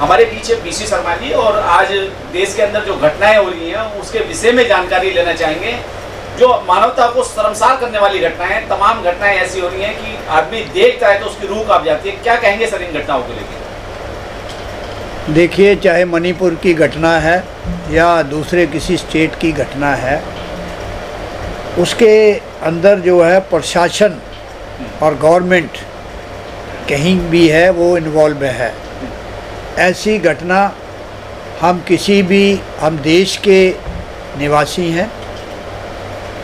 हमारे पीछे पीसी शर्मा जी, और आज देश के अंदर जो घटनाएं हो रही हैं उसके विषय में जानकारी लेना चाहेंगे। जो मानवता को शर्मसार करने वाली घटनाएं, तमाम घटनाएं ऐसी हो रही हैं कि आदमी देखता है तो उसकी रूह कांप जाती है। क्या कहेंगे सर इन घटनाओं को लेकर? देखिए, चाहे मणिपुर की घटना है या दूसरे किसी स्टेट की घटना है, उसके अंदर जो है प्रशासन और गवर्नमेंट कहीं भी है वो इन्वॉल्व है। ऐसी घटना हम देश के निवासी हैं,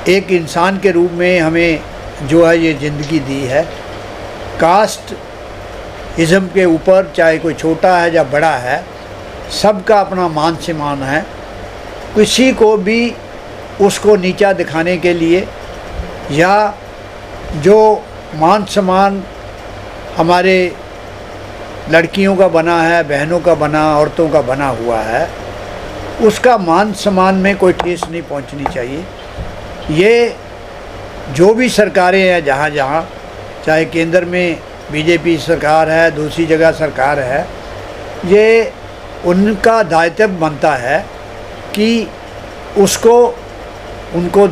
एक इंसान के रूप में हमें जो है ये ज़िंदगी दी है। कास्ट इज़्म के ऊपर चाहे कोई छोटा है या बड़ा है, सबका अपना मान सम्मान है। किसी को भी उसको नीचा दिखाने के लिए या जो मान सम्मान हमारे लड़कियों का बना है, बहनों का बना, औरतों का बना हुआ है, उसका मान सम्मान में कोई ठेस नहीं पहुंचनी चाहिए। ये जो भी सरकारें हैं, जहाँ जहाँ, चाहे केंद्र में बीजेपी सरकार है, दूसरी जगह सरकार है, ये उनका दायित्व बनता है कि उनका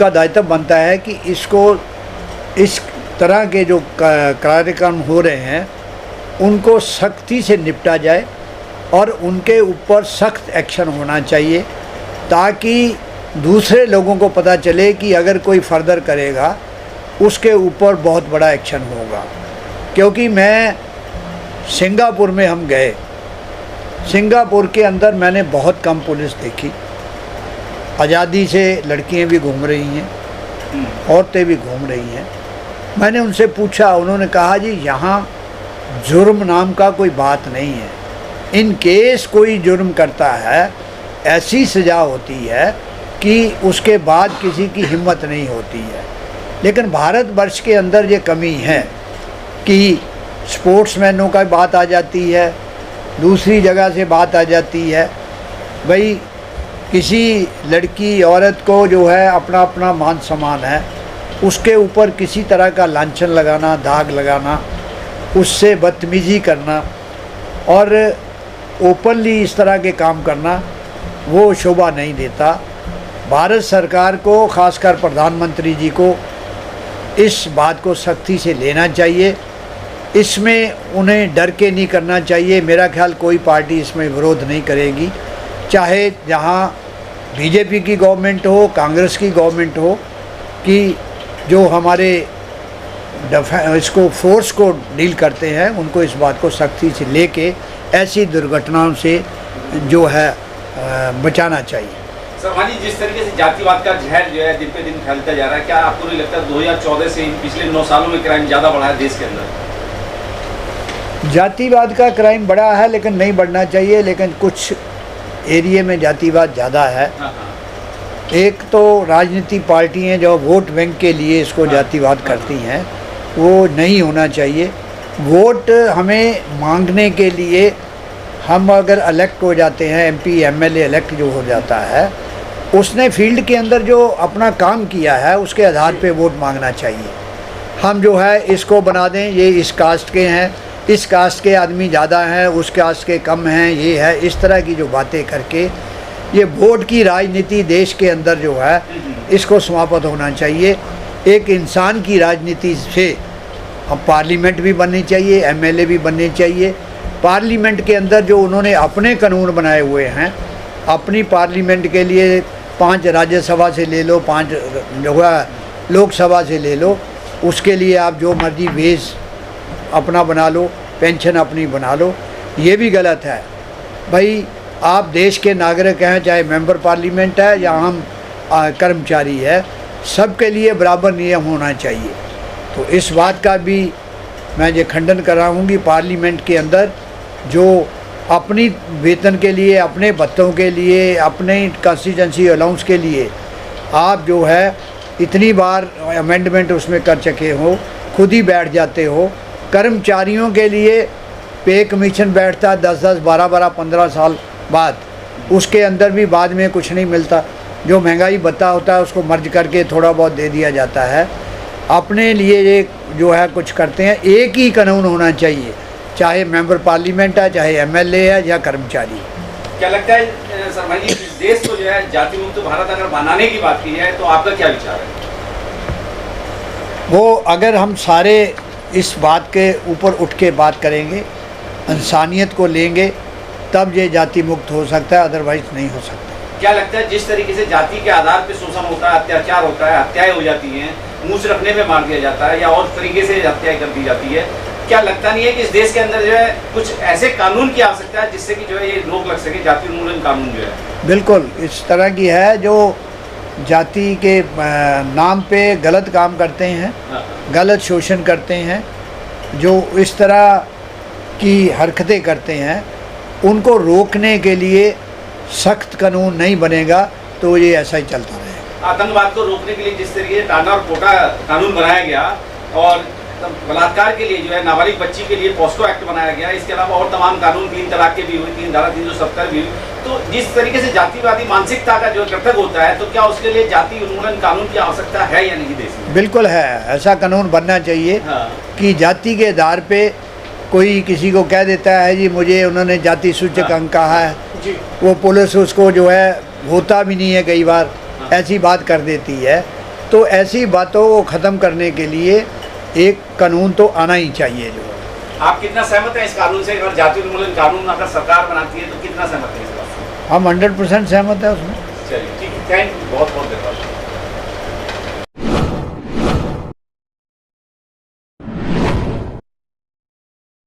दायित्व बनता है कि इस तरह के जो कार्यक्रम हो रहे हैं उनको सख्ती से निपटा जाए और उनके ऊपर सख्त एक्शन होना चाहिए, ताकि दूसरे लोगों को पता चले कि अगर कोई फर्दर करेगा उसके ऊपर बहुत बड़ा एक्शन होगा। क्योंकि सिंगापुर में हम गए, सिंगापुर के अंदर मैंने बहुत कम पुलिस देखी। आज़ादी से लड़कियां भी घूम रही हैं, औरतें भी घूम रही हैं। मैंने उनसे पूछा, उन्होंने कहा जी यहाँ जुर्म नाम का कोई बात नहीं है। इन केस कोई जुर्म करता है ऐसी सज़ा होती है कि उसके बाद किसी की हिम्मत नहीं होती है। लेकिन भारतवर्ष के अंदर ये कमी है कि स्पोर्ट्समैनों का बात आ जाती है, दूसरी जगह से बात आ जाती है। भाई किसी लड़की औरत को जो है अपना अपना मान सम्मान है, उसके ऊपर किसी तरह का लांछन लगाना, दाग लगाना, उससे बदतमीज़ी करना और ओपनली इस तरह के काम करना वो शोभा नहीं देता। भारत सरकार को, ख़ासकर प्रधानमंत्री जी को इस बात को सख्ती से लेना चाहिए। इसमें उन्हें डर के नहीं करना चाहिए। मेरा ख्याल कोई पार्टी इसमें विरोध नहीं करेगी, चाहे जहाँ बीजेपी की गवर्नमेंट हो, कांग्रेस की गवर्नमेंट हो, कि जो हमारे इसको फोर्स को डील करते हैं उनको इस बात को सख्ती से लेके ऐसी दुर्घटनाओं से जो है बचाना चाहिए। सर हाँ जी, जिस तरीके से जातिवाद का जहर जो है दिन पे दिन फैलता जा रहा है, क्या आपको नहीं लगता 2014 से पिछले 9 सालों में क्राइम ज़्यादा बढ़ा है देश के अंदर? जातिवाद का क्राइम बढ़ा है, लेकिन नहीं बढ़ना चाहिए। लेकिन कुछ एरिया में जातिवाद ज़्यादा है। एक तो राजनीति पार्टियाँ जो वोट बैंक के लिए इसको जातिवाद करती हैं, वो नहीं होना चाहिए। वोट हमें मांगने के लिए हम अगर इलेक्ट हो जाते हैं, एमपी एमएलए इलेक्ट जो हो जाता है, उसने फील्ड के अंदर जो अपना काम किया है उसके आधार पे वोट मांगना चाहिए। हम जो है इसको बना दें, ये इस कास्ट के हैं, इस कास्ट के आदमी ज़्यादा हैं, उस कास्ट के कम हैं, ये है, इस तरह की जो बातें करके ये वोट की राजनीति देश के अंदर जो है इसको समाप्त होना चाहिए। एक इंसान की राजनीति से हम पार्लियामेंट भी बननी चाहिए, एमएलए भी बनने चाहिए। पार्लियामेंट के अंदर जो उन्होंने अपने कानून बनाए हुए हैं, अपनी पार्लियामेंट के लिए 5 राज्यसभा से ले लो, 5 जो है लोकसभा से ले लो, उसके लिए आप जो मर्जी वेज अपना बना लो, पेंशन अपनी बना लो, ये भी गलत है। भाई आप देश के नागरिक हैं, चाहे मेंबर पार्लियामेंट है या हम कर्मचारी है, सबके लिए बराबर नियम होना चाहिए। तो इस बात का भी मैं ये खंडन कर रहा हूँ कि पार्लियामेंट के अंदर जो अपनी वेतन के लिए, अपने भत्तों के लिए, अपने कंस्टिट्यूंसी अलाउंस के लिए आप जो है इतनी बार अमेंडमेंट उसमें कर चुके हो, खुद ही बैठ जाते हो। कर्मचारियों के लिए पे कमीशन बैठता है 10-10, 12-12, 15 साल बाद, उसके अंदर भी बाद में कुछ नहीं मिलता। जो महंगाई भत्ता होता है उसको मर्ज करके थोड़ा बहुत दे दिया जाता है। अपने लिए ये जो है कुछ करते हैं। एक ही कानून होना चाहिए, चाहे मेंबर पार्लियामेंट है, चाहे एमएलए है या कर्मचारी है। क्या लगता है शर्मा जी, इस देश को जो है जाति मुक्त भारत अगर बनाने की बात की जाए तो आपका क्या विचार है? वो अगर हम सारे इस बात के ऊपर उठ के बात करेंगे, इंसानियत को लेंगे, तब ये जाति मुक्त हो सकता है, अदरवाइज नहीं हो सकता। क्या लगता है जिस तरीके से जाति के आधार पर शोषण होता है, अत्याचार होता है, हत्याएं हो जाती हैं, मूछ रखने पे मार दिया जाता है या और तरीके से हत्याएं कर दी जाती है, क्या लगता नहीं है कि इस देश के अंदर जो है कुछ ऐसे कानून की आवश्यकता है जिससे कि जो है ये रोक लग सके, जाति उन्मूलन कानून जो है? बिल्कुल इस तरह की है, जो जाति के नाम पे गलत काम करते हैं, गलत शोषण करते हैं, जो इस तरह की हरकतें करते हैं, उनको रोकने के लिए सख्त कानून नहीं बनेगा तो ये ऐसा ही चलता रहेगा। आतंकवाद को रोकने के लिए जिस तरीके से टांडा और पोटा कानून बनाया गया और बलात्कार के लिए जो है नाबालिग बच्ची के लिए पॉस्को एक्ट बनाया गया, इसके अलावा और तमाम कानून, 3 तलाक के भी हुई, 3 धारा 370 भी हुई, तो जिस तरीके से जातिवादी मानसिकता का जो घटक होता है, तो क्या उसके लिए जाति उन्मूलन कानून की आवश्यकता है या नहीं देश में? बिल्कुल है, ऐसा कानून बनना चाहिए। हाँ। कि जाति के आधार पे कोई किसी को कह देता है जी मुझे उन्होंने जाति सूचक अंक कहा है, वो पुलिस उसको जो है होता भी नहीं है, कई बार ऐसी बात कर देती है। तो ऐसी बातों को ख़त्म करने के लिए एक कानून तो आना ही चाहिए। जो आप कितना सहमत हैं इस कानून से? अगर जाति उन्मूलन कानून अगर सरकार बनाती है तो कितना सहमत है इस बात से? हम 100% सहमत है उसमें। चलिए ठीक है, थैंक यू, बहुत बहुत धन्यवाद।